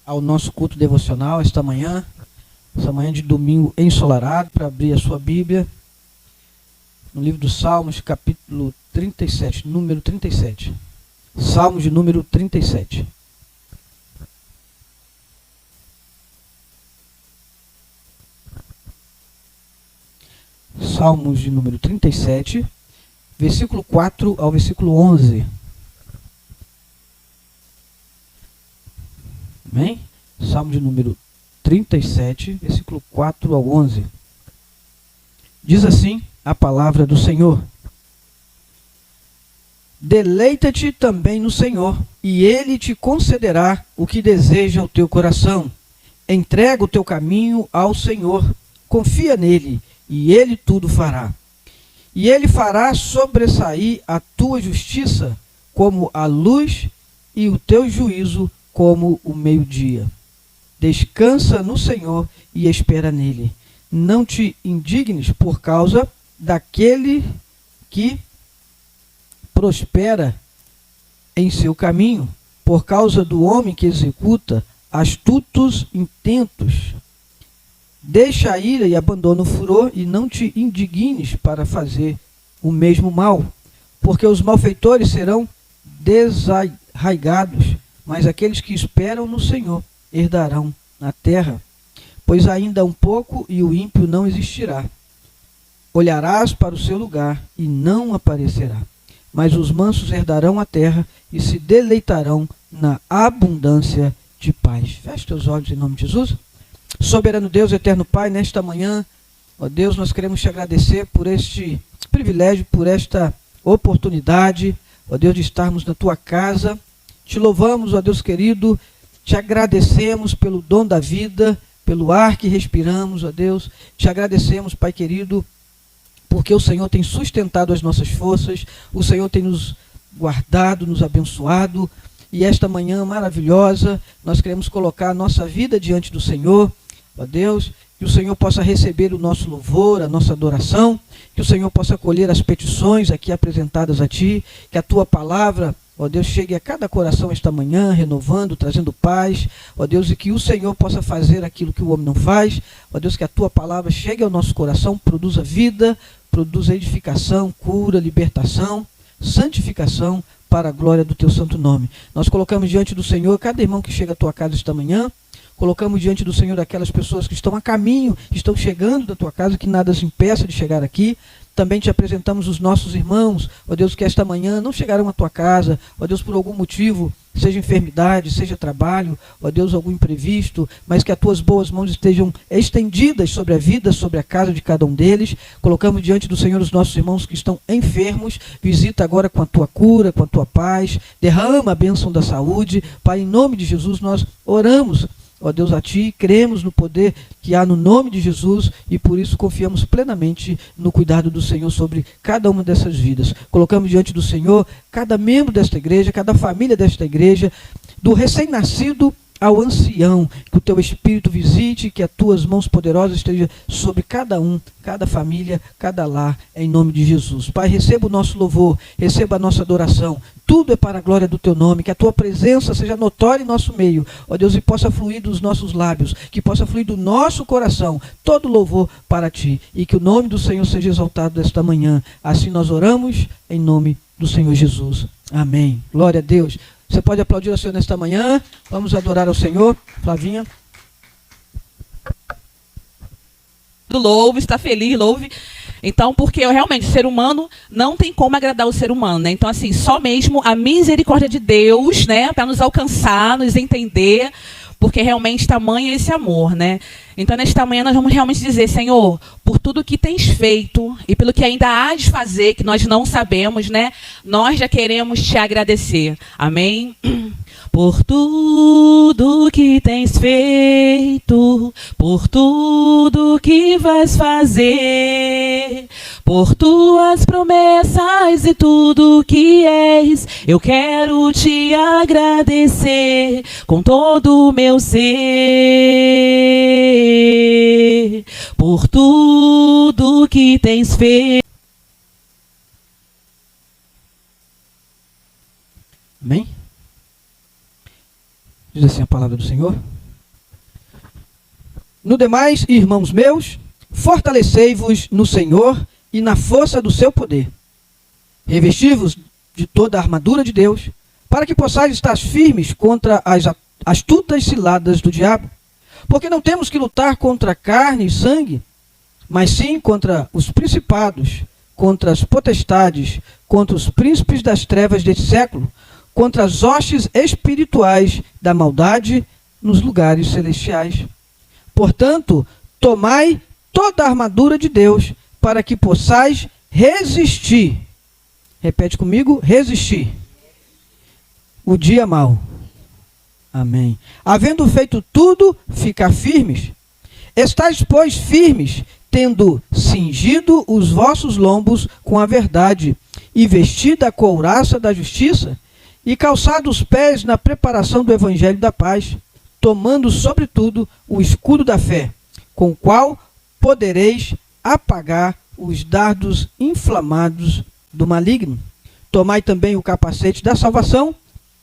ao nosso culto devocional esta manhã de domingo ensolarado, para abrir a sua Bíblia no livro dos Salmos, capítulo 37, número 37. Salmos de número 37. Salmos de número 37, versículo 4 ao versículo 11. Amém? Salmo de número 37, versículo 4 ao 11. Diz assim a palavra do Senhor: Deleita-te também no Senhor, e Ele te concederá o que deseja o teu coração. Entrega o teu caminho ao Senhor, confia nele, e Ele tudo fará. E Ele fará sobressair a tua justiça como a luz e o teu juízo como o meio-dia. Descansa no Senhor e espera nele. Não te indignes por causa daquele que prospera em seu caminho, por causa do homem que executa astutos intentos. Deixa a ira e abandona o furor, e não te indignes para fazer o mesmo mal, porque os malfeitores serão desarraigados, mas aqueles que esperam no Senhor herdarão na terra. Pois ainda um pouco e o ímpio não existirá. Olharás para o seu lugar e não aparecerá. Mas os mansos herdarão a terra e se deleitarão na abundância de paz. Feche teus olhos em nome de Jesus. Soberano Deus, eterno Pai, nesta manhã, ó Deus, nós queremos te agradecer por este privilégio, por esta oportunidade, ó Deus, de estarmos na tua casa. Te louvamos, ó Deus querido, te agradecemos pelo dom da vida, pelo ar que respiramos, ó Deus. Te agradecemos, Pai querido, porque o Senhor tem sustentado as nossas forças, o Senhor tem nos guardado, nos abençoado. E esta manhã maravilhosa, nós queremos colocar a nossa vida diante do Senhor, ó Deus, que o Senhor possa receber o nosso louvor, a nossa adoração, que o Senhor possa acolher as petições aqui apresentadas a Ti, que a Tua palavra, ó Deus, chegue a cada coração esta manhã, renovando, trazendo paz, ó Deus, e que o Senhor possa fazer aquilo que o homem não faz, ó Deus, que a Tua palavra chegue ao nosso coração, produza vida, produza edificação, cura, libertação, santificação, para a glória do Teu santo nome. Nós colocamos diante do Senhor cada irmão que chega à Tua casa esta manhã, colocamos diante do Senhor aquelas pessoas que estão a caminho, que estão chegando da Tua casa, que nada as impeça de chegar aqui. Também te apresentamos os nossos irmãos, ó Deus, que esta manhã não chegaram à Tua casa, ó Deus, por algum motivo, seja enfermidade, seja trabalho, ó Deus, algum imprevisto, mas que as Tuas boas mãos estejam estendidas sobre a vida, sobre a casa de cada um deles. Colocamos diante do Senhor os nossos irmãos que estão enfermos, visita agora com a Tua cura, com a Tua paz, derrama a bênção da saúde. Pai, em nome de Jesus, nós oramos, ó Deus, a Ti, cremos no poder que há no nome de Jesus e por isso confiamos plenamente no cuidado do Senhor sobre cada uma dessas vidas. Colocamos diante do Senhor cada membro desta igreja, cada família desta igreja, do recém-nascido ao ancião, que o Teu Espírito visite, que as Tuas mãos poderosas estejam sobre cada um, cada família, cada lar, em nome de Jesus. Pai, receba o nosso louvor, receba a nossa adoração, tudo é para a glória do Teu nome, que a Tua presença seja notória em nosso meio, ó Deus, e possa fluir dos nossos lábios, que possa fluir do nosso coração, todo louvor para Ti, e que o nome do Senhor seja exaltado esta manhã. Assim nós oramos, em nome do Senhor Jesus. Amém. Glória a Deus. Você pode aplaudir ao Senhor nesta manhã. Vamos adorar ao Senhor. Flavinha. Louve, está feliz, louve. Então, porque realmente o ser humano não tem como agradar o ser humano, né? Então, assim, só mesmo a misericórdia de Deus, né? Para nos alcançar, nos entender, porque realmente tamanho é esse amor, né? Então, nesta manhã, nós vamos realmente dizer, Senhor, por tudo que tens feito e pelo que ainda há de fazer, que nós não sabemos, né? Nós já queremos te agradecer. Amém? Por tudo que tens feito, por tudo que vais fazer, por tuas promessas e tudo que és, eu quero te agradecer com todo o meu ser, por tudo que tens feito. Amém? Diz assim a palavra do Senhor. No demais, irmãos meus, fortalecei-vos no Senhor e na força do seu poder. Revesti-vos de toda a armadura de Deus, para que possais estar firmes contra as astutas ciladas do diabo. Porque não temos que lutar contra carne e sangue, mas sim contra os principados, contra as potestades, contra os príncipes das trevas deste século, contra as hostes espirituais da maldade nos lugares celestiais. Portanto, tomai toda a armadura de Deus, para que possais resistir. Repete comigo, resistir. O dia mau. Amém. Havendo feito tudo, ficar firmes. Estais, pois, firmes, tendo cingido os vossos lombos com a verdade, e vestida a couraça da justiça, e calçado os pés na preparação do evangelho da paz, tomando sobretudo o escudo da fé, com o qual podereis apagar os dardos inflamados do maligno. Tomai também o capacete da salvação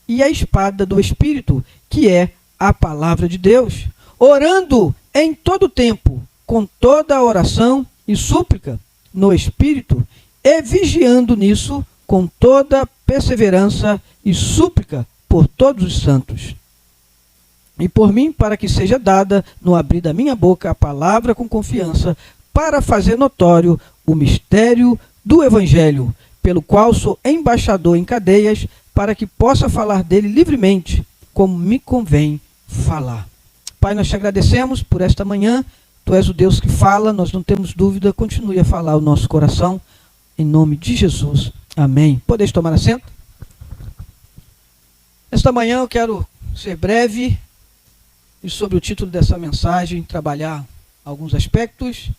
e a espada do Espírito, que é a palavra de Deus, orando em todo tempo, com toda a oração e súplica no Espírito, e vigiando nisso com toda perseverança e súplica por todos os santos. E por mim, para que seja dada no abrir da minha boca a palavra com confiança, para fazer notório o mistério do Evangelho, pelo qual sou embaixador em cadeias, para que possa falar dele livremente, como me convém falar. Pai, nós te agradecemos por esta manhã. Tu és o Deus que fala, nós não temos dúvida. Continue a falar o nosso coração, em nome de Jesus. Amém. Podeis tomar assento? Esta manhã eu quero ser breve e sobre o título dessa mensagem trabalhar alguns aspectos.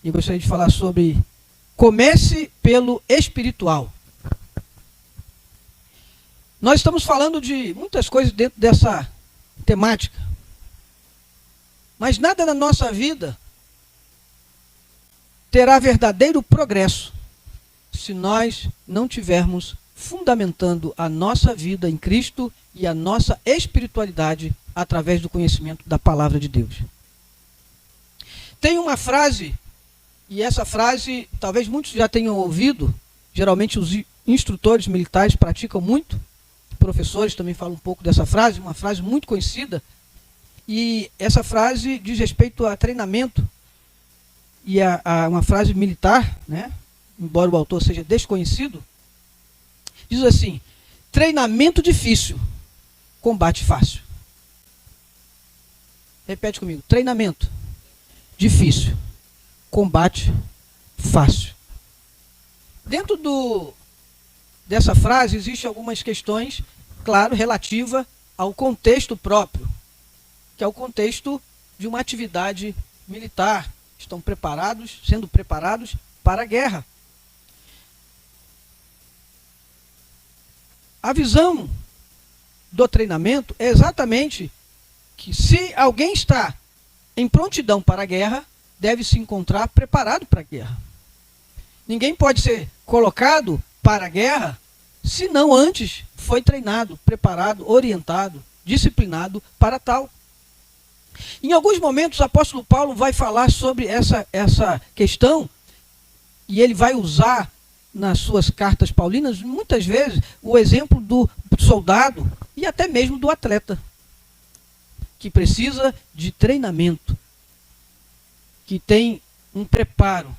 E gostaria de falar sobre comece pelo espiritual. Nós estamos falando de muitas coisas dentro dessa temática. Mas nada na nossa vida terá verdadeiro progresso se nós não tivermos fundamentando a nossa vida em Cristo e a nossa espiritualidade através do conhecimento da palavra de Deus. Tem uma frase, e essa frase talvez muitos já tenham ouvido, geralmente os instrutores militares praticam muito, professores também falam um pouco dessa frase, uma frase muito conhecida, e essa frase diz respeito a treinamento, e uma frase militar, né? Embora o autor seja desconhecido, diz assim: treinamento difícil, combate fácil. Repete comigo, treinamento difícil, combate fácil. Dentro dessa frase existem algumas questões, claro, relativas ao contexto próprio, que é o contexto de uma atividade militar. Estão preparados, sendo preparados para a guerra. A visão do treinamento é exatamente que se alguém está em prontidão para a guerra, deve se encontrar preparado para a guerra. Ninguém pode ser colocado para a guerra se não antes foi treinado, preparado, orientado, disciplinado para tal. Em alguns momentos o apóstolo Paulo vai falar sobre essa questão, e ele vai usar nas suas cartas paulinas, muitas vezes, o exemplo do soldado e até mesmo do atleta, que precisa de treinamento, que tem um preparo.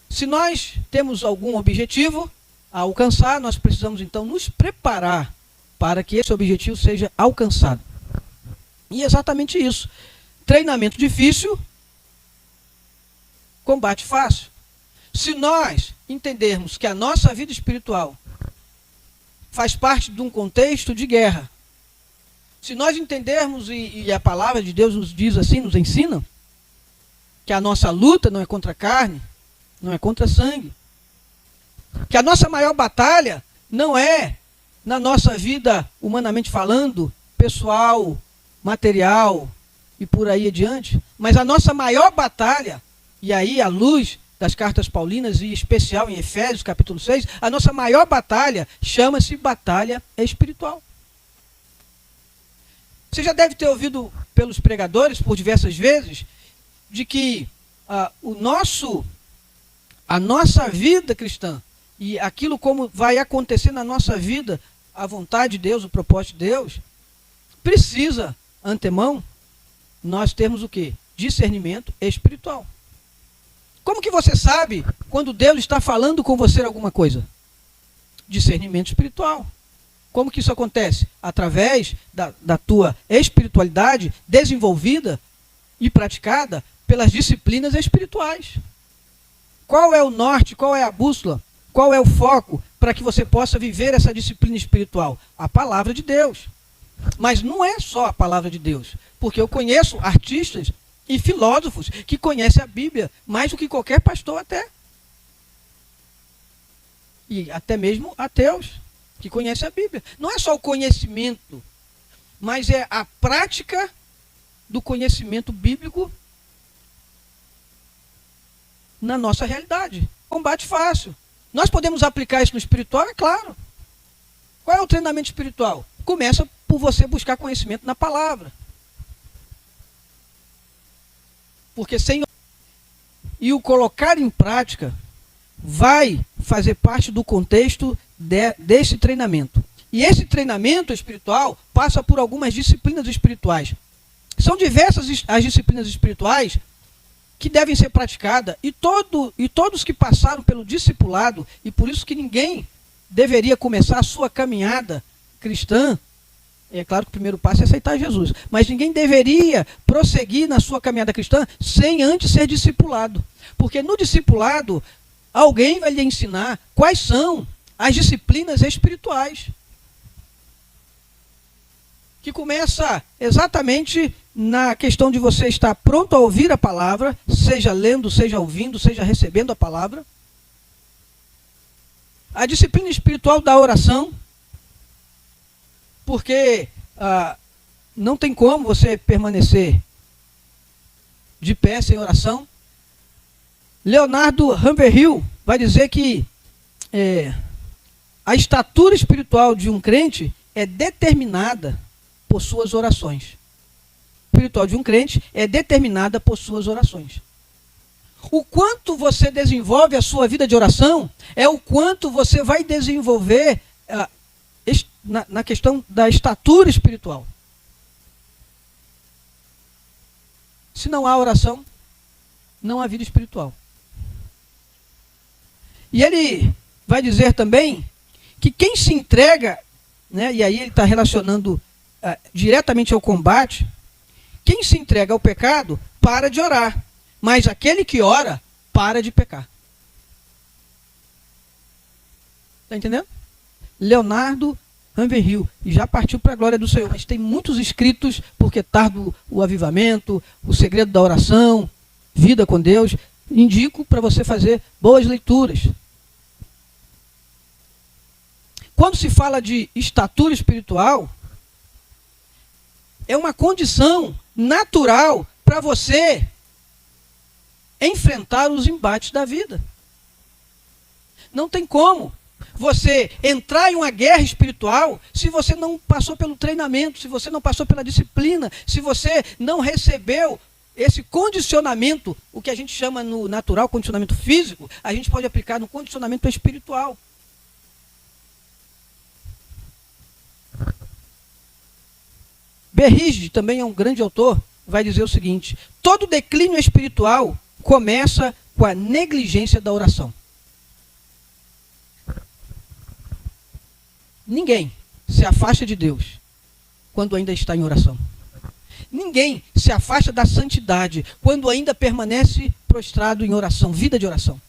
Se nós temos algum objetivo a alcançar, nós precisamos então nos preparar para que esse objetivo seja alcançado. E é exatamente isso. Treinamento difícil, combate fácil. Se nós entendermos que a nossa vida espiritual faz parte de um contexto de guerra, se nós entendermos, e a palavra de Deus nos diz assim, nos ensina, que a nossa luta não é contra a carne, não é contra sangue, que a nossa maior batalha não é na nossa vida, humanamente falando, pessoal, material e por aí adiante, mas a nossa maior batalha, e aí à luz das cartas paulinas, e em especial em Efésios capítulo 6, a nossa maior batalha chama-se batalha espiritual. Você já deve ter ouvido pelos pregadores por diversas vezes de que a nossa vida cristã e aquilo como vai acontecer na nossa vida, a vontade de Deus, o propósito de Deus, precisa, antemão, nós termos o quê? Discernimento espiritual. Como que você sabe quando Deus está falando com você alguma coisa? Discernimento espiritual. Como que isso acontece? Através da tua espiritualidade desenvolvida e praticada pelas disciplinas espirituais. Qual é o norte, qual é a bússola, qual é o foco para que você possa viver essa disciplina espiritual? A palavra de Deus. Mas não é só a palavra de Deus, porque eu conheço artistas e filósofos que conhecem a Bíblia mais do que qualquer pastor até. E até mesmo ateus que conhecem a Bíblia. Não é só o conhecimento, mas é a prática do conhecimento bíblico na nossa realidade. Combate fácil. Nós podemos aplicar isso no espiritual? É claro. Qual é o treinamento espiritual? Começa por você buscar conhecimento na palavra. Porque e o colocar em prática vai fazer parte do contexto desse treinamento. E esse treinamento espiritual passa por algumas disciplinas espirituais. São diversas as disciplinas espirituais que devem ser praticadas, e todos que passaram pelo discipulado, e por isso que ninguém deveria começar a sua caminhada cristã. É claro que o primeiro passo é aceitar Jesus, mas ninguém deveria prosseguir na sua caminhada cristã sem antes ser discipulado. Porque no discipulado, alguém vai lhe ensinar quais são as disciplinas espirituais. Que começa exatamente na questão de você estar pronto a ouvir a palavra, seja lendo, seja ouvindo, seja recebendo a palavra. A disciplina espiritual da oração, porque não tem como você permanecer de pé sem oração. Leonardo Ravenhill vai dizer que a estatura espiritual de um crente é determinada por suas orações. A espiritual de um crente é determinada por suas orações. O quanto você desenvolve a sua vida de oração é o quanto você vai desenvolver na questão da estatura espiritual. Se não há oração, não há vida espiritual. E ele vai dizer também que quem se entrega, né, e aí ele está relacionando diretamente ao combate, quem se entrega ao pecado para de orar, mas aquele que ora para de pecar. Está entendendo? Leonardo Ravenhill, e já partiu para a glória do Senhor, mas tem muitos escritos, porque tardo o avivamento, o segredo da oração, vida com Deus. Indico para você fazer boas leituras. Quando se fala de estatura espiritual, é uma condição natural para você enfrentar os embates da vida. Não tem como você entrar em uma guerra espiritual se você não passou pelo treinamento, se você não passou pela disciplina, se você não recebeu esse condicionamento, o que a gente chama no natural condicionamento físico, a gente pode aplicar no condicionamento espiritual. Berrige, também é um grande autor, vai dizer o seguinte: todo declínio espiritual começa com a negligência da oração. Ninguém se afasta de Deus quando ainda está em oração. Ninguém se afasta da santidade quando ainda permanece prostrado em oração, vida de oração.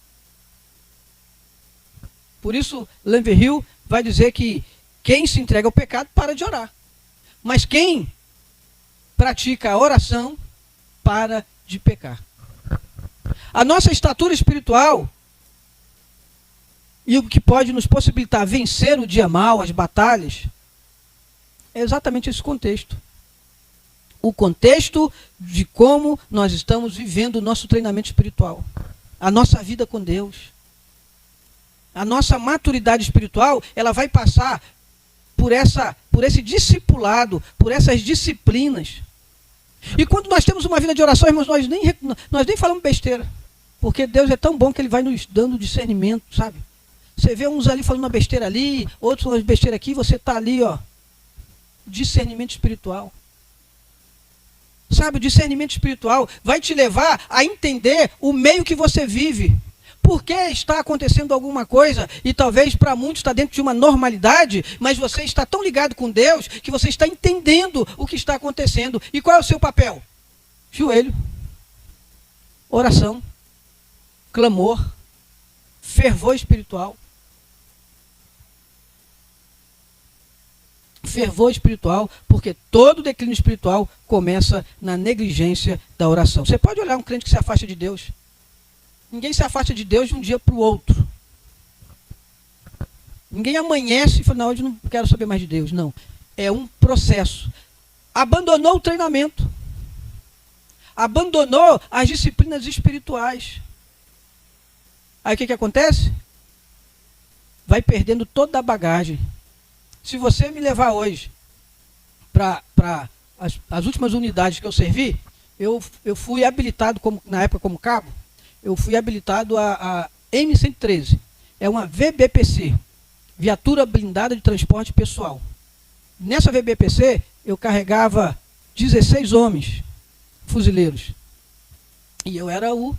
Por isso, Ravenhill vai dizer que quem se entrega ao pecado para de orar. Mas quem pratica a oração para de pecar. A nossa estatura espiritual e o que pode nos possibilitar vencer o dia mal, as batalhas, é exatamente esse contexto. O contexto de como nós estamos vivendo o nosso treinamento espiritual. A nossa vida com Deus. A nossa maturidade espiritual, ela vai passar por esse discipulado, por essas disciplinas. E quando nós temos uma vida de oração, irmãos, nós nem falamos besteira. Porque Deus é tão bom que Ele vai nos dando discernimento, sabe? Você vê uns ali falando uma besteira ali, outros falando besteira aqui, você está ali, ó. Discernimento espiritual. Sabe, o discernimento espiritual vai te levar a entender o meio que você vive. Por que está acontecendo alguma coisa e talvez para muitos está dentro de uma normalidade, mas você está tão ligado com Deus que você está entendendo o que está acontecendo. E qual é o seu papel? Joelho, oração, clamor, fervor espiritual. Fervor espiritual, porque todo declínio espiritual começa na negligência da oração. Você pode olhar um crente que se afasta de Deus. Ninguém se afasta de Deus de um dia para o outro. Ninguém amanhece e fala, não, hoje não quero saber mais de Deus. Não, é um processo. Abandonou o treinamento. Abandonou as disciplinas espirituais. Aí o que acontece? Vai perdendo toda a bagagem. Se você me levar hoje para as últimas unidades que eu servi, eu fui habilitado, na época como cabo, eu fui habilitado a M113. É uma VBPC, Viatura Blindada de Transporte Pessoal. Nessa VBPC, eu carregava 16 homens fuzileiros. E eu era o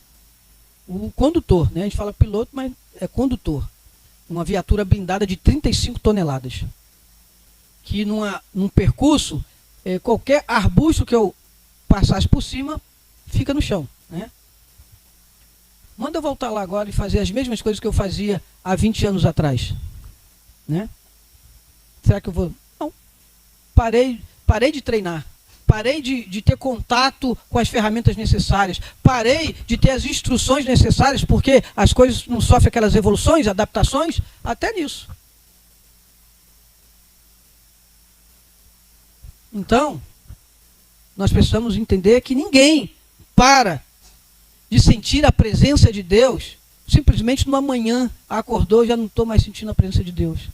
condutor, né? A gente fala piloto, mas é condutor. Uma viatura blindada de 35 toneladas. Que num percurso, qualquer arbusto que eu passasse por cima, fica no chão. Né? Manda eu voltar lá agora e fazer as mesmas coisas que eu fazia há 20 anos atrás. Né? Será que eu vou? Não. Parei de treinar. Parei de ter contato com as ferramentas necessárias. Parei de ter as instruções necessárias, porque as coisas não sofrem aquelas evoluções, adaptações, até nisso. Então, nós precisamos entender que ninguém para de sentir a presença de Deus simplesmente numa manhã acordou e já não estou mais sentindo a presença de Deus.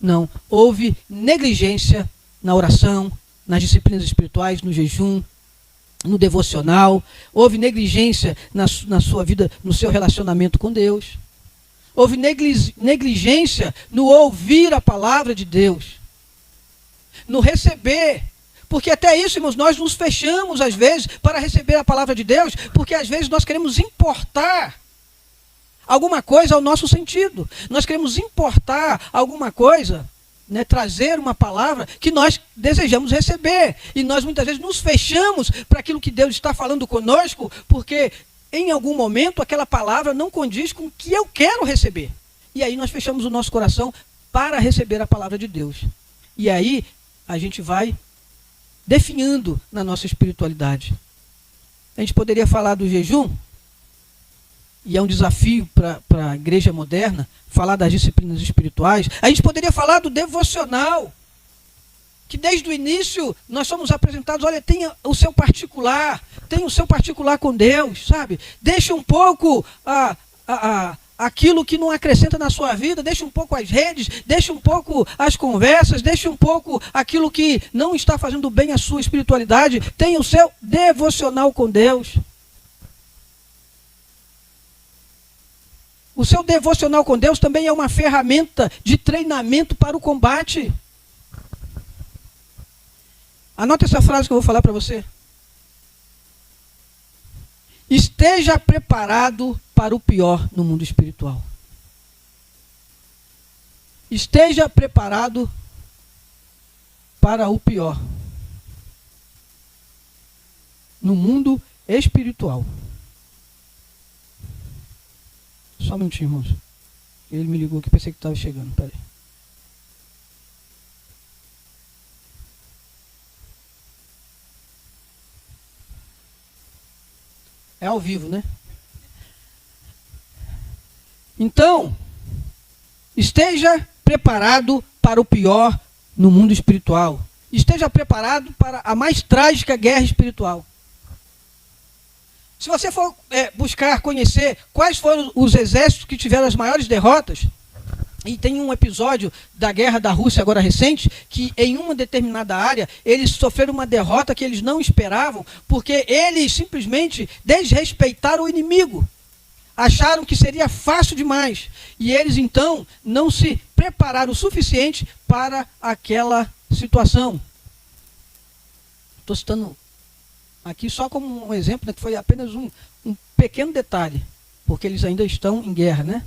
Não, houve negligência na oração, nas disciplinas espirituais, no jejum, no devocional. Houve negligência na sua vida, no seu relacionamento com Deus. Houve negligência no ouvir a palavra de Deus, no receber. Porque até isso, irmãos, nós nos fechamos às vezes para receber a palavra de Deus, porque às vezes nós queremos importar alguma coisa ao nosso sentido. Nós queremos importar alguma coisa, né, trazer uma palavra que nós desejamos receber. E nós muitas vezes nos fechamos para aquilo que Deus está falando conosco, porque em algum momento aquela palavra não condiz com o que eu quero receber. E aí nós fechamos o nosso coração para receber a palavra de Deus. E aí a gente vai definhando na nossa espiritualidade. A gente poderia falar do jejum, e é um desafio para a igreja moderna, falar das disciplinas espirituais. A gente poderia falar do devocional, que desde o início nós somos apresentados, olha, tenha o seu particular com Deus, sabe? Deixa um pouco aquilo que não acrescenta na sua vida, deixa um pouco as redes, deixa um pouco as conversas, deixa um pouco aquilo que não está fazendo bem à sua espiritualidade, tenha o seu devocional com Deus. O seu devocional com Deus também é uma ferramenta de treinamento para o combate. Anota essa frase que eu vou falar para você. Esteja preparado para o pior no mundo espiritual. Esteja preparado para o pior no mundo espiritual. Só um minutinho, irmãos. Ele me ligou aqui, pensei que estava chegando. Peraí. É ao vivo, né? Então, esteja preparado para o pior no mundo espiritual. Esteja preparado para a mais trágica guerra espiritual. Se você for buscar conhecer quais foram os exércitos que tiveram as maiores derrotas, E tem um episódio da guerra da Rússia agora recente, que em uma determinada área, eles sofreram uma derrota que eles não esperavam, porque eles simplesmente desrespeitaram o inimigo. Acharam que seria fácil demais. E eles então não se prepararam o suficiente para aquela situação. Estou citando aqui só como um exemplo, né, que foi apenas um pequeno detalhe, porque eles ainda estão em guerra, né?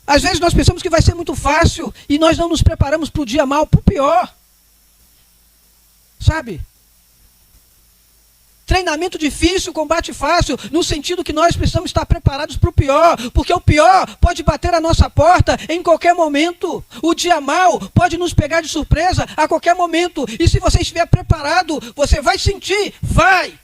Às vezes nós pensamos que vai ser muito fácil e nós não nos preparamos para o dia mal, para o pior. Sabe? Treinamento difícil, combate fácil, no sentido que nós precisamos estar preparados para o pior, porque o pior pode bater a nossa porta em qualquer momento. O dia mal pode nos pegar de surpresa a qualquer momento. E se você estiver preparado, você vai sentir, vai.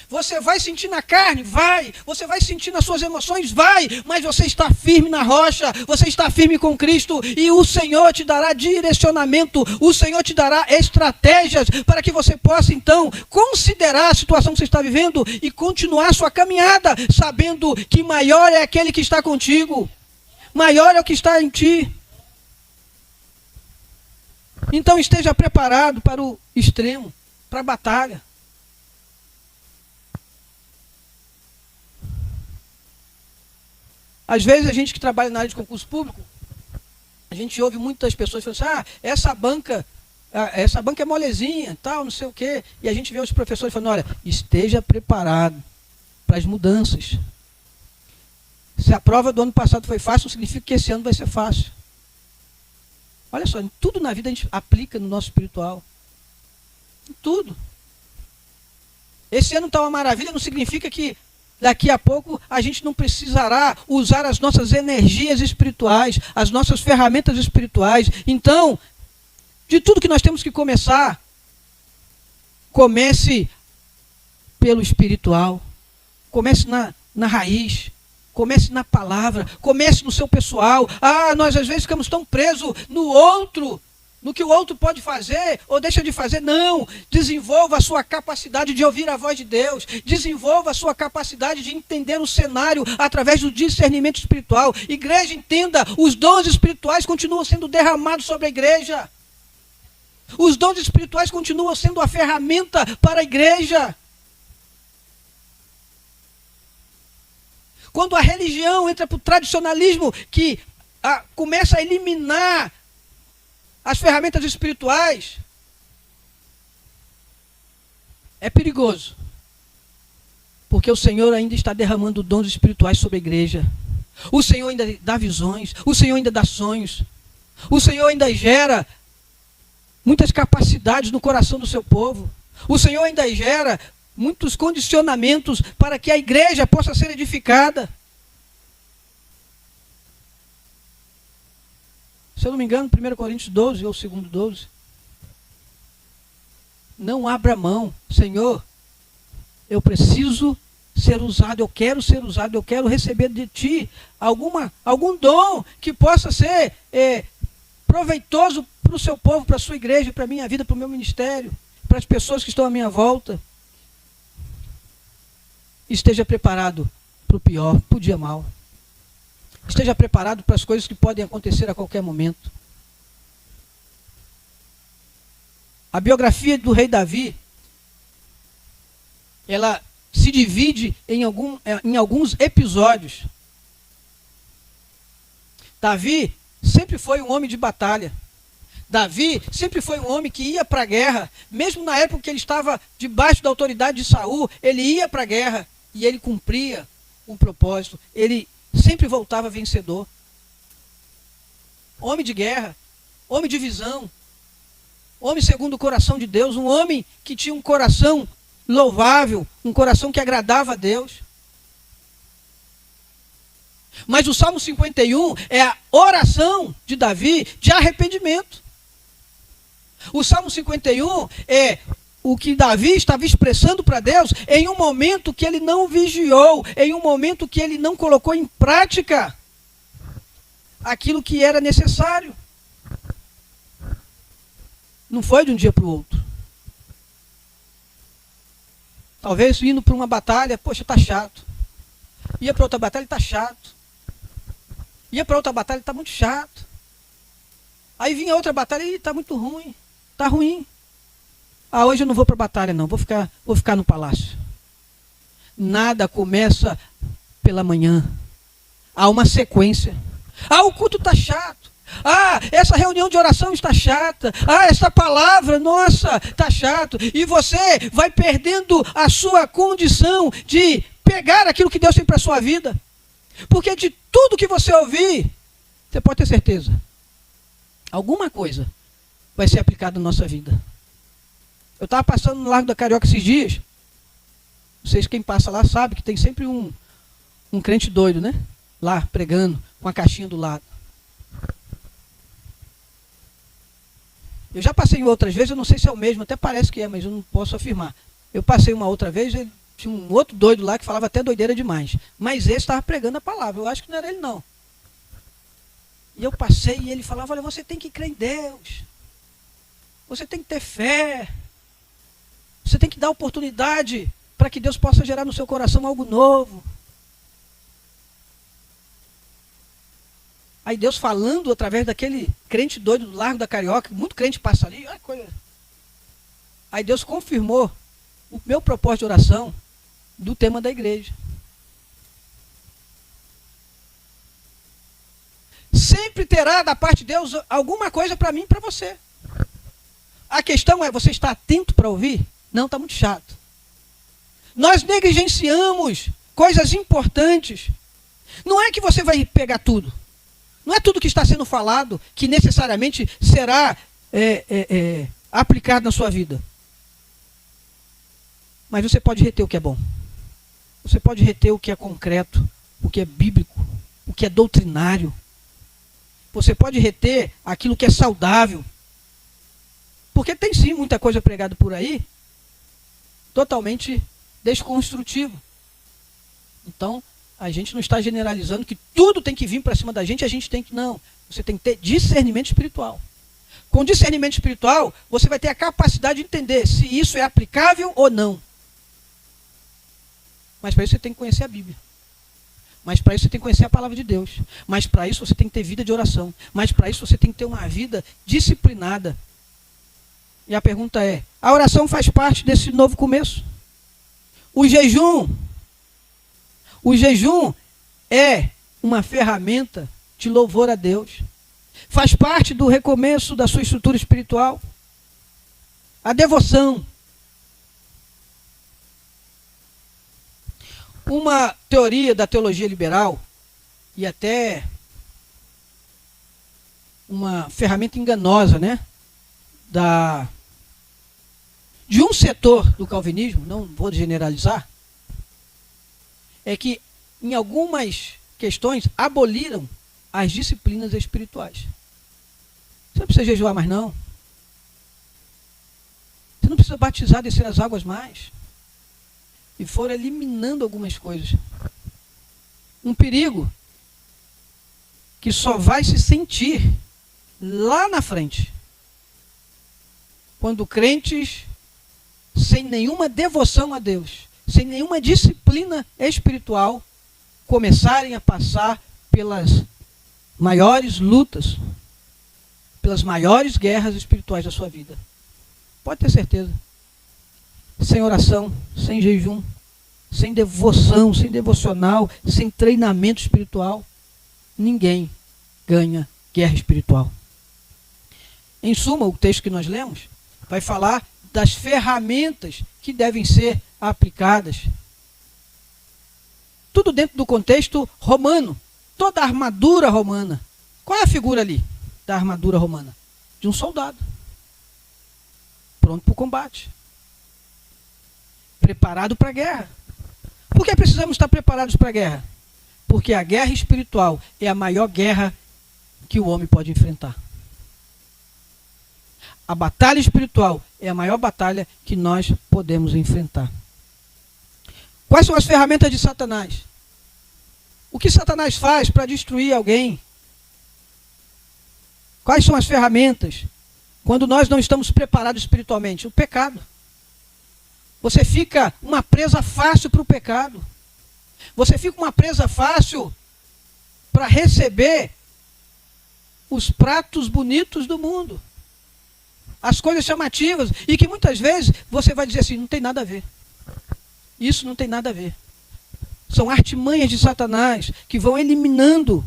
Você vai sentir na carne? Vai. Você vai sentir nas suas emoções? Vai. Mas você está firme na rocha, você está firme com Cristo e o Senhor te dará direcionamento, o Senhor te dará estratégias para que você possa então considerar a situação que você está vivendo e continuar a sua caminhada, sabendo que maior é aquele que está contigo, maior é o que está em ti. Então esteja preparado para o extremo, para a batalha. Às vezes a gente que trabalha na área de concurso público, a gente ouve muitas pessoas falando assim, essa banca é molezinha, tal, não sei o quê. E a gente vê os professores falando, olha, esteja preparado para as mudanças. Se a prova do ano passado foi fácil, não significa que esse ano vai ser fácil. Olha só, tudo na vida a gente aplica no nosso espiritual. Tudo. Esse ano está uma maravilha, não significa que daqui a pouco a gente não precisará usar as nossas energias espirituais, as nossas ferramentas espirituais. Então, de tudo que nós temos que começar, comece pelo espiritual, comece na raiz, comece na palavra, comece no seu pessoal. Nós às vezes ficamos tão presos no outro, no que o outro pode fazer ou deixa de fazer. Não, desenvolva a sua capacidade de ouvir a voz de Deus, desenvolva a sua capacidade de entender o cenário através do discernimento espiritual. Igreja, entenda, os dons espirituais continuam sendo derramados sobre a igreja. Os dons espirituais continuam sendo a ferramenta para a igreja. Quando a religião entra para o tradicionalismo, que começa a eliminar as ferramentas espirituais, é perigoso. Porque o Senhor ainda está derramando dons espirituais sobre a igreja. O Senhor ainda dá visões, o Senhor ainda dá sonhos. O Senhor ainda gera muitas capacidades no coração do seu povo. O Senhor ainda gera muitos condicionamentos para que a igreja possa ser edificada. Se eu não me engano, 1 Coríntios 12 ou 2 12. Não abra mão. Senhor, eu preciso ser usado, eu quero ser usado, eu quero receber de Ti algum dom que possa ser proveitoso para o seu povo, para a sua igreja, para a minha vida, para o meu ministério, para as pessoas que estão à minha volta. Esteja preparado para o pior, para o dia mau. Esteja preparado para as coisas que podem acontecer a qualquer momento. A biografia do rei Davi, ela se divide em alguns episódios. Davi sempre foi um homem de batalha. Davi sempre foi um homem que ia para a guerra. Mesmo na época que ele estava debaixo da autoridade de Saul, ele ia para a guerra e ele cumpria um propósito. Ele sempre voltava vencedor. Homem de guerra, homem de visão, homem segundo o coração de Deus, um homem que tinha um coração louvável, um coração que agradava a Deus. Mas o Salmo 51 é a oração de Davi de arrependimento. O Salmo 51 é o que Davi estava expressando para Deus em um momento que ele não vigiou, em um momento que ele não colocou em prática aquilo que era necessário. Não foi de um dia para o outro. Talvez indo para uma batalha, poxa, está chato. Ia para outra batalha, está chato. Ia para outra batalha, está muito chato. Aí vinha outra batalha e está muito ruim. Está ruim. Ah, hoje eu não vou para a batalha não, vou ficar no palácio. Nada começa pela manhã. Há uma sequência. Ah, o culto está chato. Ah, essa reunião de oração está chata. Ah, essa palavra, nossa, está chato. E você vai perdendo a sua condição de pegar aquilo que Deus tem para a sua vida. Porque de tudo que você ouvir, você pode ter certeza, alguma coisa vai ser aplicada na nossa vida. Eu estava passando no Largo da Carioca esses dias. Vocês, quem passa lá, sabe que tem sempre um crente doido, né? Lá, pregando, com a caixinha do lado. Eu já passei outras vezes, eu não sei se é o mesmo, até parece que é, mas eu não posso afirmar. Eu passei uma outra vez, tinha um outro doido lá que falava até doideira demais. Mas esse estava pregando a palavra, eu acho que não era ele não. E eu passei e ele falava, olha, você tem que crer em Deus. Você tem que ter fé. Você tem que dar oportunidade para que Deus possa gerar no seu coração algo novo. Aí Deus falando através daquele crente doido do Largo da Carioca, muito crente passa ali, olha coisa. Aí Deus confirmou o meu propósito de oração do tema da igreja. Sempre terá da parte de Deus alguma coisa para mim e para você. A questão é, você está atento para ouvir? Não, está muito chato. Nós negligenciamos coisas importantes. Não é que você vai pegar tudo. Não é tudo que está sendo falado que necessariamente será aplicado na sua vida. Mas você pode reter o que é bom. Você pode reter o que é concreto, o que é bíblico, o que é doutrinário. Você pode reter aquilo que é saudável. Porque tem sim muita coisa pregada por aí, totalmente desconstrutivo. Então, a gente não está generalizando que tudo tem que vir para cima da gente, a gente tem que, não. Você tem que ter discernimento espiritual. Com discernimento espiritual, você vai ter a capacidade de entender se isso é aplicável ou não. Mas para isso você tem que conhecer a Bíblia. Mas para isso você tem que conhecer a palavra de Deus. Mas para isso você tem que ter vida de oração. Mas para isso você tem que ter uma vida disciplinada. E a pergunta é, a oração faz parte desse novo começo? O jejum é uma ferramenta de louvor a Deus. Faz parte do recomeço da sua estrutura espiritual. A devoção. Uma teoria da teologia liberal, e até uma ferramenta enganosa, né? De um setor do calvinismo, não vou generalizar, é que em algumas questões aboliram as disciplinas espirituais. Você não precisa jejuar mais não. Você não precisa batizar, descer as águas mais. E foram eliminando algumas coisas. Um perigo que só vai se sentir lá na frente. Quando crentes, sem nenhuma devoção a Deus, sem nenhuma disciplina espiritual, começarem a passar pelas maiores lutas, pelas maiores guerras espirituais da sua vida. Pode ter certeza. Sem oração, sem jejum, sem devoção, sem devocional, sem treinamento espiritual, ninguém ganha guerra espiritual. Em suma, o texto que nós lemos vai falar das ferramentas que devem ser aplicadas. Tudo dentro do contexto romano. Toda a armadura romana. Qual é a figura ali da armadura romana? De um soldado. Pronto para o combate. Preparado para a guerra. Por que precisamos estar preparados para a guerra? Porque a guerra espiritual é a maior guerra que o homem pode enfrentar. A batalha espiritual é a maior batalha que nós podemos enfrentar. Quais são as ferramentas de Satanás? O que Satanás faz para destruir alguém? Quais são as ferramentas quando nós não estamos preparados espiritualmente? O pecado. Você fica uma presa fácil para o pecado. Você fica uma presa fácil para receber os pratos bonitos do mundo, as coisas chamativas, e que muitas vezes você vai dizer assim, não tem nada a ver. Isso não tem nada a ver. São artimanhas de Satanás que vão eliminando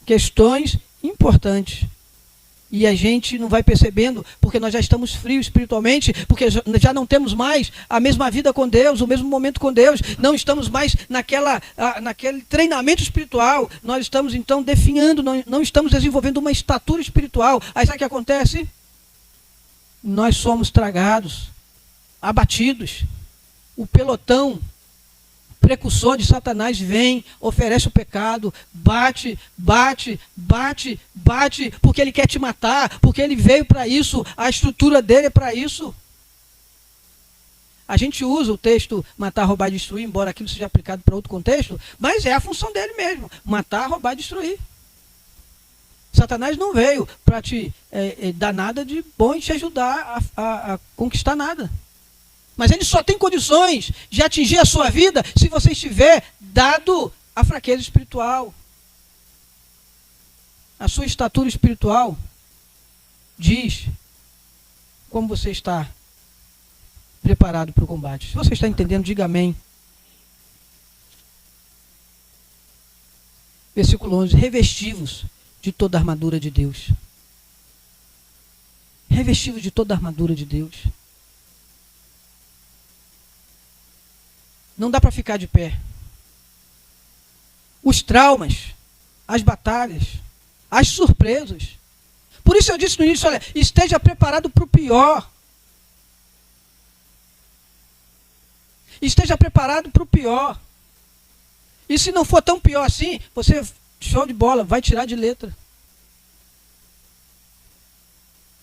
questões importantes. E a gente não vai percebendo, porque nós já estamos frios espiritualmente, porque já não temos mais a mesma vida com Deus, o mesmo momento com Deus, não estamos mais naquele treinamento espiritual, nós estamos então definhando, não estamos desenvolvendo uma estatura espiritual. Aí sabe o que acontece? Nós somos tragados, abatidos. O pelotão precursor de Satanás vem, oferece o pecado, bate, porque ele quer te matar, porque ele veio para isso, a estrutura dele é para isso. A gente usa o texto matar, roubar e destruir, embora aquilo seja aplicado para outro contexto, mas é a função dele mesmo, matar, roubar e destruir. Satanás não veio para te dar nada de bom e te ajudar a conquistar nada. Mas ele só tem condições de atingir a sua vida se você estiver dado a fraqueza espiritual. A sua estatura espiritual diz como você está preparado para o combate. Se você está entendendo, diga amém. Versículo 11. Revestivos de toda a armadura de Deus. Revestivos de toda a armadura de Deus. Não dá para ficar de pé. Os traumas, as batalhas, as surpresas. Por isso eu disse no início, olha, esteja preparado para o pior. Esteja preparado para o pior. E se não for tão pior assim, você, show de bola, vai tirar de letra.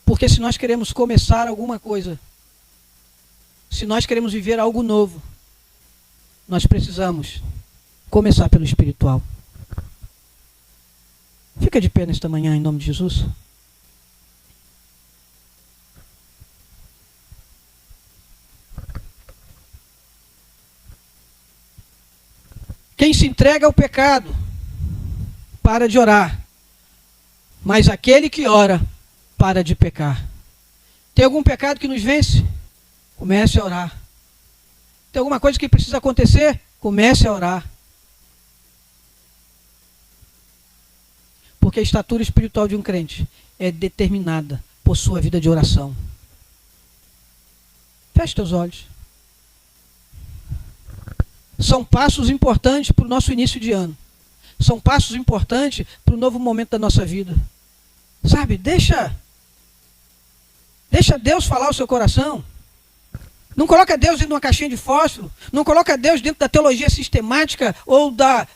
Porque se nós queremos começar alguma coisa, se nós queremos viver algo novo, nós precisamos começar pelo espiritual. Fica de pé nesta manhã, em nome de Jesus. Quem se entrega ao pecado, para de orar. Mas aquele que ora, para de pecar. Tem algum pecado que nos vence? Comece a orar. Tem alguma coisa que precisa acontecer? Comece a orar. Porque a estatura espiritual de um crente é determinada por sua vida de oração. Feche teus olhos. São passos importantes para o nosso início de ano. São passos importantes para o novo momento da nossa vida. Sabe, deixa Deus falar o seu coração. Não coloca Deus dentro de uma caixinha de fósforo. Não coloca Deus dentro da teologia sistemática ou da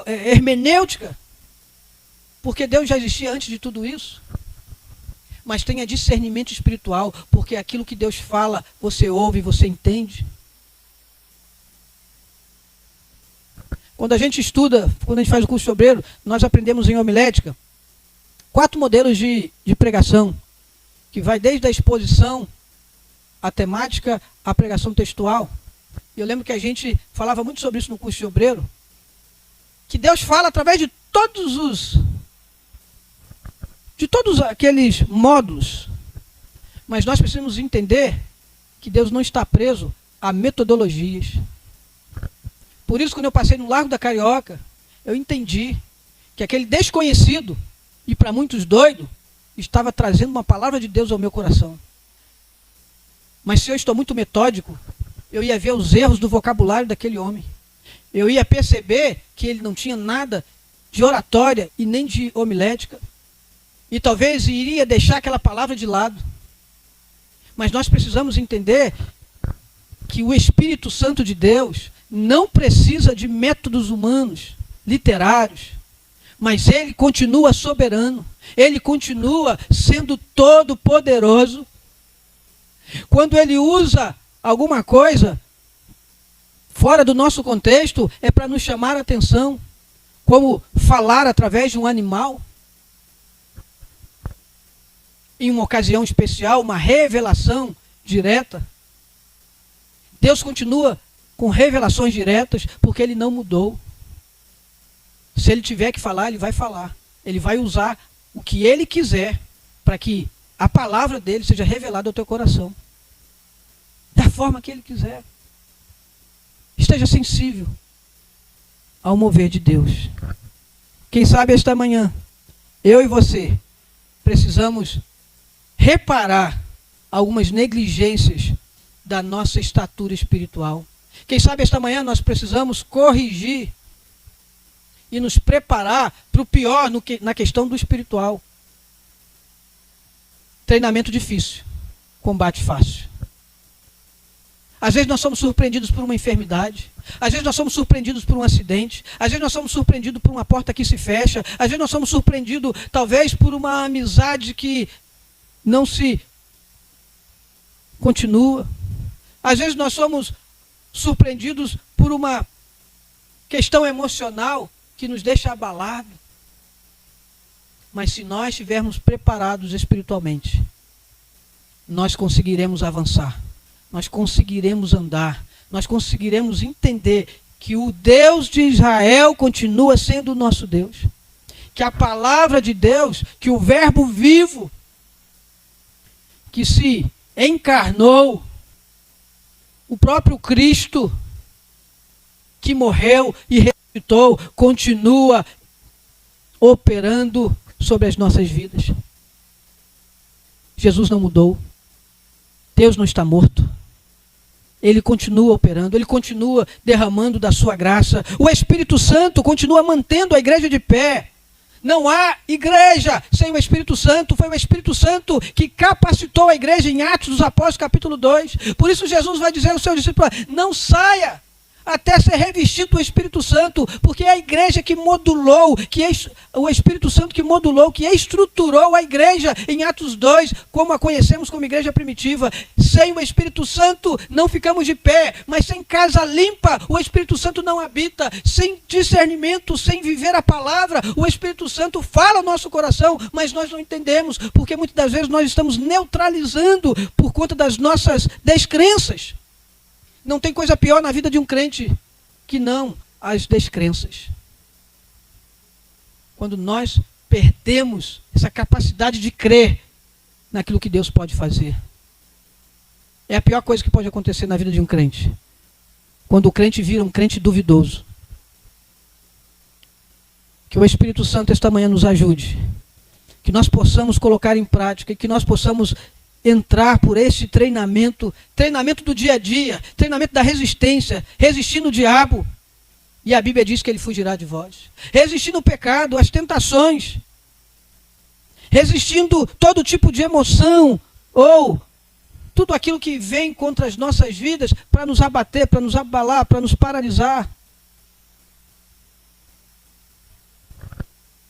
hermenêutica. Porque Deus já existia antes de tudo isso. Mas tenha discernimento espiritual, porque aquilo que Deus fala, você ouve, você entende. Quando a gente estuda, quando a gente faz o curso de obreiro, nós aprendemos em homilética 4 modelos de pregação, que vai desde a exposição, a temática, a pregação textual. Eu lembro que a gente falava muito sobre isso no curso de obreiro, que Deus fala através de todos aqueles módulos. Mas nós precisamos entender que Deus não está preso a metodologias. Por isso, quando eu passei no Largo da Carioca, eu entendi que aquele desconhecido, e para muitos doido, estava trazendo uma palavra de Deus ao meu coração. Mas se eu estou muito metódico, eu ia ver os erros do vocabulário daquele homem. Eu ia perceber que ele não tinha nada de oratória e nem de homilética. E talvez iria deixar aquela palavra de lado. Mas nós precisamos entender que o Espírito Santo de Deus não precisa de métodos humanos, literários. Mas ele continua soberano. Ele continua sendo todo poderoso. Quando ele usa alguma coisa fora do nosso contexto, é para nos chamar a atenção. Como falar através de um animal. Em uma ocasião especial, uma revelação direta. Deus continua com revelações diretas, porque ele não mudou. Se ele tiver que falar, ele vai falar. Ele vai usar o que ele quiser para que a palavra dele seja revelada ao teu coração. Da forma que ele quiser. Esteja sensível ao mover de Deus. Quem sabe esta manhã, eu e você precisamos reparar algumas negligências da nossa estatura espiritual. Quem sabe esta manhã nós precisamos corrigir e nos preparar para o pior na questão do espiritual. Treinamento difícil, combate fácil. Às vezes nós somos surpreendidos por uma enfermidade. Às vezes nós somos surpreendidos por um acidente. Às vezes nós somos surpreendidos por uma porta que se fecha. Às vezes nós somos surpreendidos, talvez, por uma amizade que não se continua. Às vezes nós somos surpreendidos por uma questão emocional que nos deixa abalado. Mas se nós estivermos preparados espiritualmente, nós conseguiremos avançar. Nós conseguiremos andar, nós conseguiremos entender que o Deus de Israel continua sendo o nosso Deus. Que a palavra de Deus, que o verbo vivo, que se encarnou, o próprio Cristo, que morreu e ressuscitou, continua operando sobre as nossas vidas. Jesus não mudou. Deus não está morto. Ele continua operando, ele continua derramando da sua graça. O Espírito Santo continua mantendo a igreja de pé. Não há igreja sem o Espírito Santo. Foi o Espírito Santo que capacitou a igreja em Atos dos Apóstolos, capítulo 2. Por isso Jesus vai dizer aos seus discípulos: não saia até ser revestido do Espírito Santo, porque é a igreja que modulou, o Espírito Santo que modulou, que estruturou a igreja em Atos 2, como a conhecemos como igreja primitiva. Sem o Espírito Santo não ficamos de pé, mas sem casa limpa o Espírito Santo não habita. Sem discernimento, sem viver a palavra, o Espírito Santo fala ao nosso coração, mas nós não entendemos, porque muitas das vezes nós estamos neutralizando por conta das nossas descrenças. Não tem coisa pior na vida de um crente que não as descrenças. Quando nós perdemos essa capacidade de crer naquilo que Deus pode fazer. É a pior coisa que pode acontecer na vida de um crente. Quando o crente vira um crente duvidoso. Que o Espírito Santo esta manhã nos ajude. Que nós possamos colocar em prática e que nós possamos entrar por esse treinamento do dia a dia, treinamento da resistência, resistindo o diabo. E a Bíblia diz que ele fugirá de vós. Resistindo o pecado, as tentações. Resistindo todo tipo de emoção, ou tudo aquilo que vem contra as nossas vidas para nos abater, para nos abalar, para nos paralisar.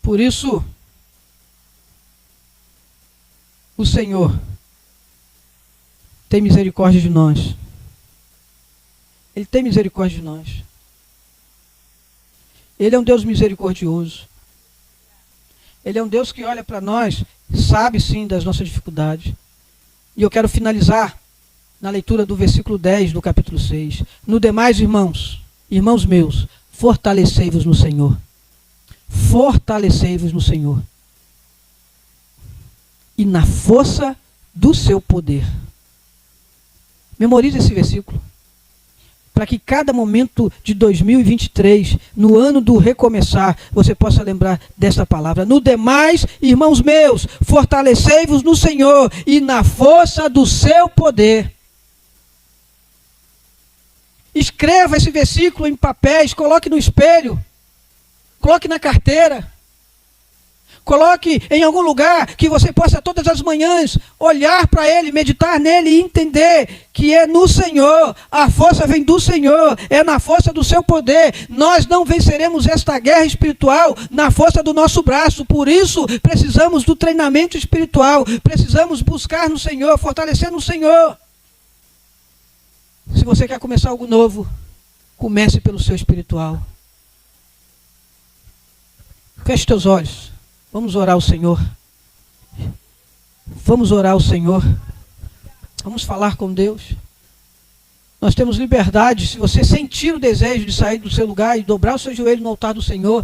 Por isso, o Senhor tem misericórdia de nós. Ele tem misericórdia de nós. Ele é um Deus misericordioso. Ele é um Deus que olha para nós, sabe sim das nossas dificuldades. E eu quero finalizar na leitura do versículo 10 do capítulo 6. No demais, irmãos meus, fortalecei-vos no Senhor. Fortalecei-vos no Senhor. E na força do seu poder. Memorize esse versículo. Para que cada momento de 2023, no ano do recomeçar, você possa lembrar dessa palavra. No demais, irmãos meus, fortalecei-vos no Senhor e na força do seu poder. Escreva esse versículo em papéis, coloque no espelho, coloque na carteira. Coloque em algum lugar que você possa todas as manhãs olhar para ele, meditar nele e entender que é no Senhor. A força vem do Senhor, é na força do seu poder. Nós não venceremos esta guerra espiritual na força do nosso braço. Por isso, precisamos do treinamento espiritual. Precisamos buscar no Senhor, fortalecer no Senhor. Se você quer começar algo novo, comece pelo seu espiritual. Feche teus olhos. Vamos orar ao Senhor. Vamos orar ao Senhor. Vamos falar com Deus. Nós temos liberdade. Se você sentir o desejo de sair do seu lugar e dobrar o seu joelho no altar do Senhor,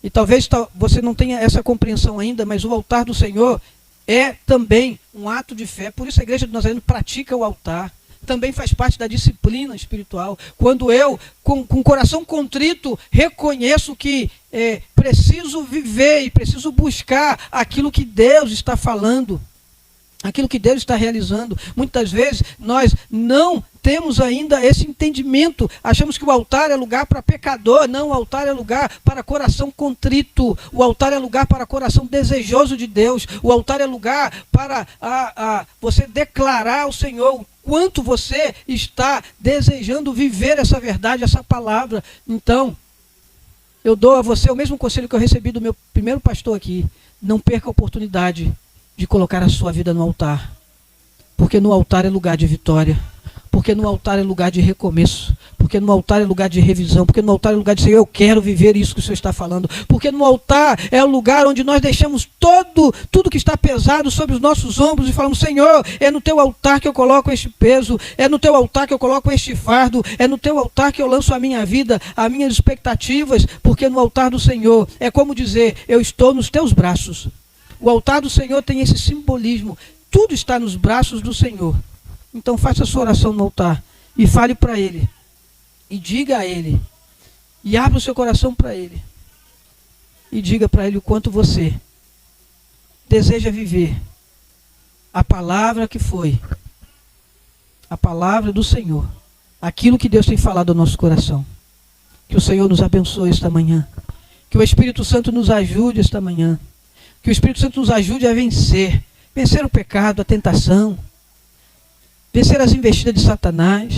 E talvez você não tenha essa compreensão ainda, mas o altar do Senhor é também um ato de fé. Por isso a igreja do Nazareno pratica o altar. Também faz parte da disciplina espiritual. Quando eu, com o coração contrito, reconheço que preciso viver e preciso buscar aquilo que Deus está falando, aquilo que Deus está realizando. Muitas vezes nós não temos ainda esse entendimento. Achamos que o altar é lugar para pecador. Não, o altar é lugar para coração contrito. O altar é lugar para coração desejoso de Deus. O altar é lugar para você declarar ao Senhor o quanto você está desejando viver essa verdade, essa palavra. Então, eu dou a você o mesmo conselho que eu recebi do meu primeiro pastor aqui. Não perca a oportunidade de colocar a sua vida no altar. Porque no altar é lugar de vitória. Porque no altar é lugar de recomeço. Porque no altar é lugar de revisão. Porque no altar é lugar de Senhor, eu quero viver isso que o Senhor está falando. Porque no altar é o lugar onde nós deixamos tudo que está pesado sobre os nossos ombros e falamos: Senhor, é no teu altar que eu coloco este peso. É no teu altar que eu coloco este fardo. É no teu altar que eu lanço a minha vida, as minhas expectativas. Porque no altar do Senhor é como dizer: eu estou nos teus braços. O altar do Senhor tem esse simbolismo. Tudo está nos braços do Senhor. Então faça a sua oração no altar e fale para Ele. E diga a Ele. E abra o seu coração para Ele. E diga para Ele o quanto você deseja viver a palavra que foi. A palavra do Senhor. Aquilo que Deus tem falado ao nosso coração. Que o Senhor nos abençoe esta manhã. Que o Espírito Santo nos ajude esta manhã. Que o Espírito Santo nos ajude a vencer. Vencer o pecado, a tentação. Vencer as investidas de Satanás.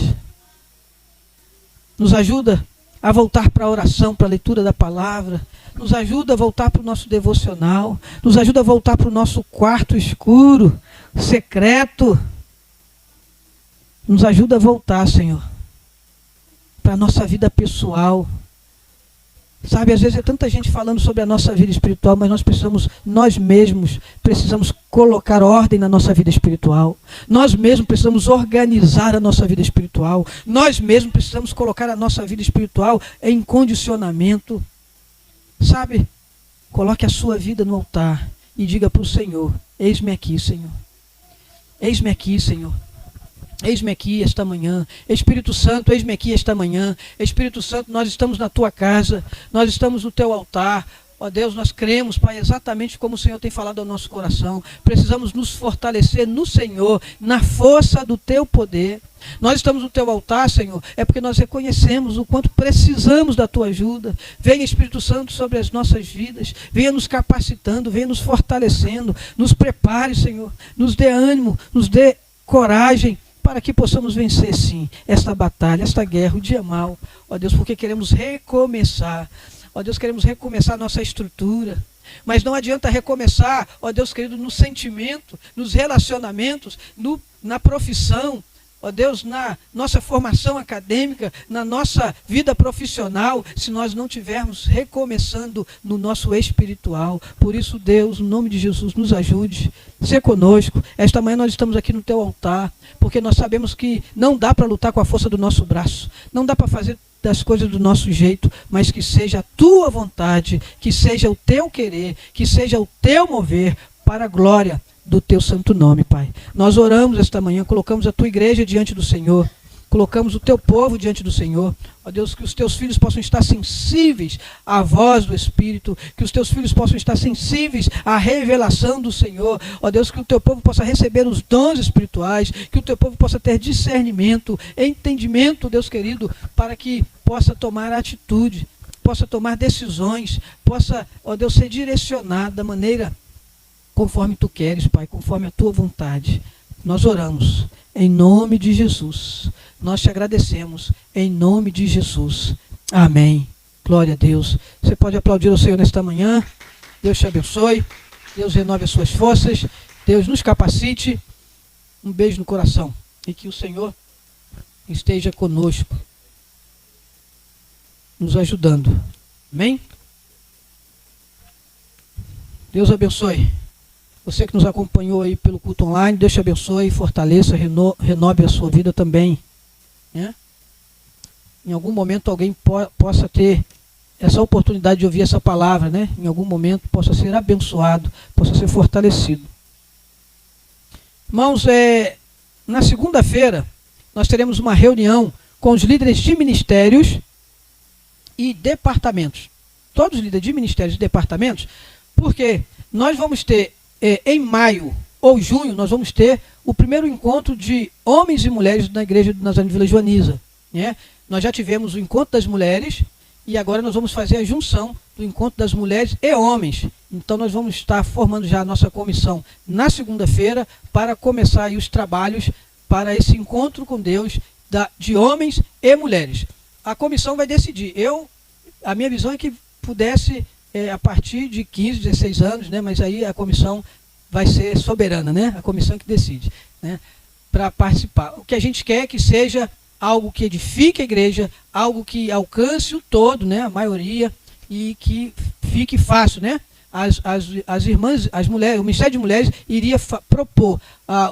Nos ajuda a voltar para a oração, para a leitura da palavra. Nos ajuda a voltar para o nosso devocional. Nos ajuda a voltar para o nosso quarto escuro, secreto. Nos ajuda a voltar, Senhor, para a nossa vida pessoal. Sabe, às vezes é tanta gente falando sobre a nossa vida espiritual, mas nós mesmos precisamos colocar ordem na nossa vida espiritual. Nós mesmos precisamos organizar a nossa vida espiritual. Nós mesmos precisamos colocar a nossa vida espiritual em condicionamento. Sabe, coloque a sua vida no altar e diga para o Senhor: eis-me aqui, Senhor. Eis-me aqui, Senhor. Eis-me aqui esta manhã. Espírito Santo, eis-me aqui esta manhã. Espírito Santo, nós estamos na tua casa, nós estamos no teu altar. Ó Deus, nós cremos, Pai, exatamente como o Senhor tem falado ao nosso coração. Precisamos nos fortalecer no Senhor, na força do teu poder. Nós estamos no teu altar, Senhor, é porque nós reconhecemos o quanto precisamos da tua ajuda. Venha, Espírito Santo, sobre as nossas vidas. Venha nos capacitando, venha nos fortalecendo. Nos prepare, Senhor. Nos dê ânimo, nos dê coragem, para que possamos vencer, sim, esta batalha, esta guerra, o dia mau. Ó Deus, porque queremos recomeçar. Ó Deus, queremos recomeçar a nossa estrutura. Mas não adianta recomeçar, ó Deus querido, no sentimento, nos relacionamentos, na profissão. Ó Deus, na nossa formação acadêmica, na nossa vida profissional, se nós não estivermos recomeçando no nosso espiritual. Por isso, Deus, no nome de Jesus, nos ajude, ser conosco. Esta manhã nós estamos aqui no teu altar, porque nós sabemos que não dá para lutar com a força do nosso braço, não dá para fazer das coisas do nosso jeito, mas que seja a tua vontade, que seja o teu querer, que seja o teu mover, para a glória do teu santo nome, Pai. Nós oramos esta manhã, colocamos a tua igreja diante do Senhor, colocamos o teu povo diante do Senhor. Ó Deus, que os teus filhos possam estar sensíveis à voz do Espírito, que os teus filhos possam estar sensíveis à revelação do Senhor. Ó Deus, que o teu povo possa receber os dons espirituais, que o teu povo possa ter discernimento, entendimento, Deus querido, para que possa tomar atitude, possa tomar decisões, possa, ó Deus, ser direcionado da maneira conforme tu queres, Pai, conforme a tua vontade. Nós oramos em nome de Jesus. Nós te agradecemos em nome de Jesus. Amém. Glória a Deus. Você pode aplaudir o Senhor nesta manhã. Deus te abençoe. Deus renove as suas forças. Deus nos capacite. Um beijo no coração. E que o Senhor esteja conosco, nos ajudando. Amém? Deus abençoe. Você que nos acompanhou aí pelo culto online, Deus te abençoe, fortaleça, renove a sua vida também. Né? Em algum momento alguém possa ter essa oportunidade de ouvir essa palavra, né, em algum momento possa ser abençoado, possa ser fortalecido. Irmãos, na segunda-feira nós teremos uma reunião com os líderes de ministérios e departamentos. Todos os líderes de ministérios e departamentos, porque nós vamos ter, em maio ou junho, nós vamos ter o primeiro encontro de homens e mulheres na igreja do Nazareno de Vila Joaniza, né? Nós já tivemos o encontro das mulheres e agora nós vamos fazer a junção do encontro das mulheres e homens. Então nós vamos estar formando já a nossa comissão na segunda-feira para começar aí os trabalhos para esse encontro com Deus de homens e mulheres. A comissão vai decidir. A minha visão é que pudesse, a partir de 15, 16 anos, né, mas aí a comissão vai ser soberana, né, a comissão que decide, né, para participar. O que a gente quer é que seja algo que edifique a igreja, algo que alcance o todo, né, a maioria, e que fique fácil, né? As irmãs, as mulheres, o Ministério de Mulheres iria propor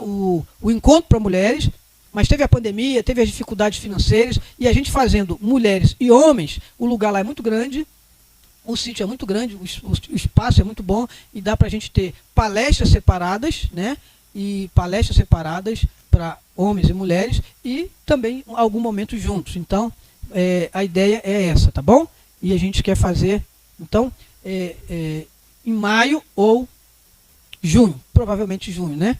o encontro para mulheres, mas teve a pandemia, teve as dificuldades financeiras, e a gente fazendo mulheres e homens, o lugar lá é muito grande, o sítio é muito grande, o espaço é muito bom, e dá para a gente ter palestras separadas, né? E palestras separadas para homens e mulheres, e também algum momento juntos. Então, a ideia é essa, tá bom? E a gente quer fazer, então, em maio ou junho, provavelmente junho, né?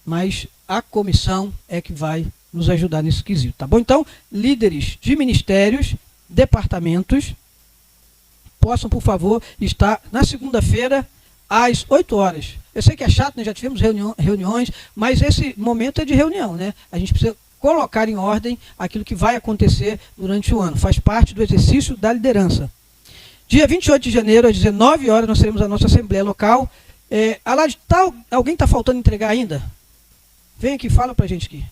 Mas a comissão é que vai nos ajudar nesse quesito, tá bom? Então, líderes de ministérios, departamentos, possam, por favor, estar na segunda-feira às 8 horas. Eu sei que é chato, né? Já tivemos reuniões, mas esse momento é de reunião, né? A gente precisa colocar em ordem aquilo que vai acontecer durante o ano. Faz parte do exercício da liderança. Dia 28 de janeiro, às 19 horas, nós teremos a nossa assembleia local. Alguém está faltando entregar ainda? Vem aqui, fala para a gente aqui.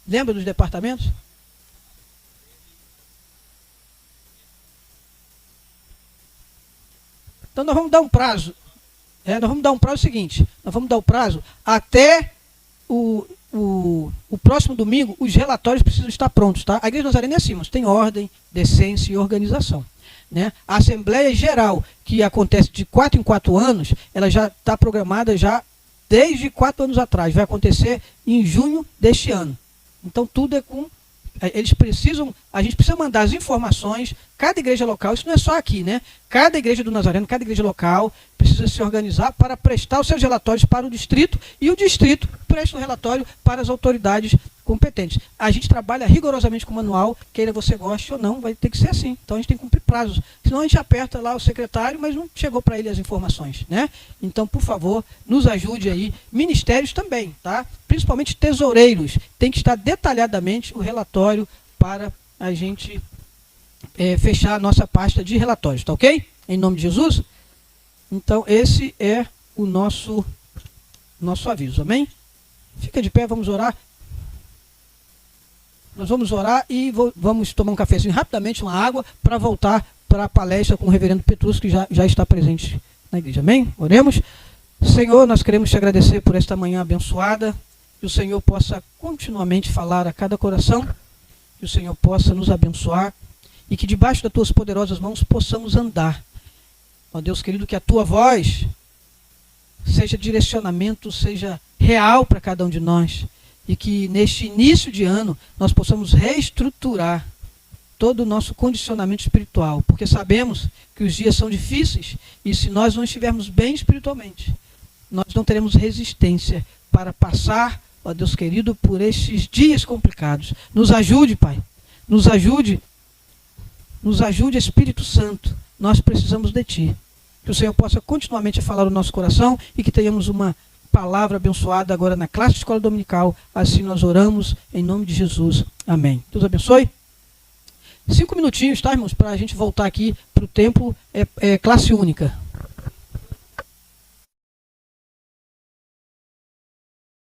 Lembra dos departamentos? Então nós vamos dar um prazo. Nós vamos dar um prazo seguinte. Nós vamos dar o prazo até o próximo domingo. Os relatórios precisam estar prontos, tá? A Igreja Nazarena é assim, mas tem ordem, decência e organização, né? A Assembleia Geral, que acontece de 4 em 4 anos, ela já está programada já desde 4 anos atrás. Vai acontecer em junho deste ano. Então tudo é com... a gente precisa mandar as informações, cada igreja local, isso não é só aqui, né? Cada igreja do Nazareno, cada igreja local precisa se organizar para prestar os seus relatórios para o distrito, e o distrito presta o relatório para as autoridades competentes. A gente trabalha rigorosamente com o manual, queira você goste ou não, vai ter que ser assim. Então a gente tem que cumprir prazos, senão a gente aperta lá o secretário, mas não chegou para ele as informações, né? Então, por favor, nos ajude aí. Ministérios também, tá? Principalmente tesoureiros, tem que estar detalhadamente o relatório para a gente fechar a nossa pasta de relatórios, tá ok? Em nome de Jesus? Então, esse é o nosso aviso, amém? Fica de pé, vamos orar. Nós vamos orar e vamos tomar um cafezinho rapidamente, uma água, para voltar para a palestra com o reverendo Petrus, que já está presente na igreja, amém? Oremos. Senhor, nós queremos te agradecer por esta manhã abençoada, que o Senhor possa continuamente falar a cada coração, que o Senhor possa nos abençoar, e que debaixo das tuas poderosas mãos possamos andar. Ó Deus querido, que a tua voz seja direcionamento, seja real para cada um de nós, e que neste início de ano nós possamos reestruturar todo o nosso condicionamento espiritual, porque sabemos que os dias são difíceis, e se nós não estivermos bem espiritualmente, nós não teremos resistência para passar, ó Deus querido, por estes dias complicados. Nos ajude, Pai, nos ajude, Espírito Santo, nós precisamos de Ti. Que o Senhor possa continuamente falar no nosso coração, e que tenhamos uma palavra abençoada agora na classe de escola dominical. Assim nós oramos em nome de Jesus. Amém. Deus abençoe. 5 minutinhos, tá, irmãos, para a gente voltar aqui para o templo, classe única.